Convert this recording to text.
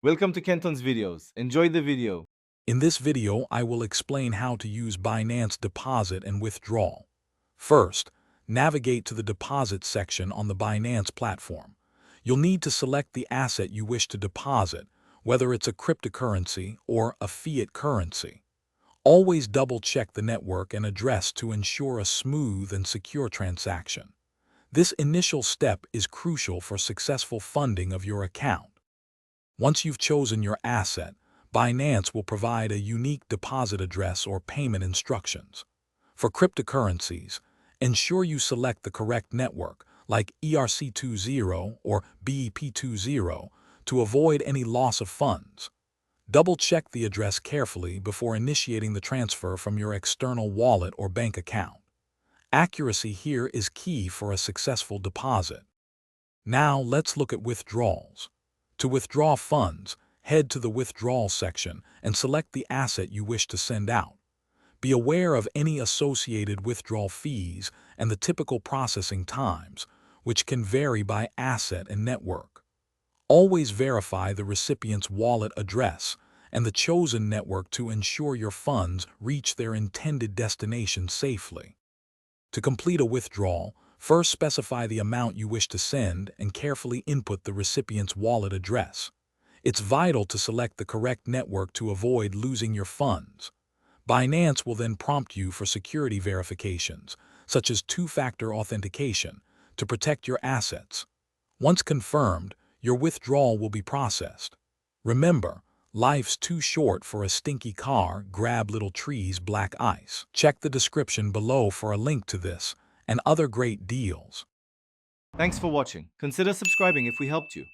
Welcome to Kenton's videos. Enjoy the video. In this video, I will explain how to use Binance Deposit and Withdrawal. First, navigate to the Deposit section on the Binance platform. You'll need to select the asset you wish to deposit, whether it's a cryptocurrency or a fiat currency. Always double-check the network and address to ensure a smooth and secure transaction. This initial step is crucial for successful funding of your account. Once you've chosen your asset, Binance will provide a unique deposit address or payment instructions. For cryptocurrencies, ensure you select the correct network, like ERC20 or BEP20, to avoid any loss of funds. Double-check the address carefully before initiating the transfer from your external wallet or bank account. Accuracy here is key for a successful deposit. Now let's look at withdrawals. To withdraw funds, head to the Withdrawal section and select the asset you wish to send out. Be aware of any associated withdrawal fees and the typical processing times, which can vary by asset and network. Always verify the recipient's wallet address and the chosen network to ensure your funds reach their intended destination safely. To complete a withdrawal, first specify the amount you wish to send and carefully input the recipient's wallet address. It's vital to select the correct network to avoid losing your funds. Binance will then prompt you for security verifications, such as two-factor authentication, to protect your assets. Once confirmed, your withdrawal will be processed. Remember, life's too short for a stinky car, grab little trees, black ice. Check the description below for a link to this and other great deals. Thanks for watching. Consider subscribing if we helped you.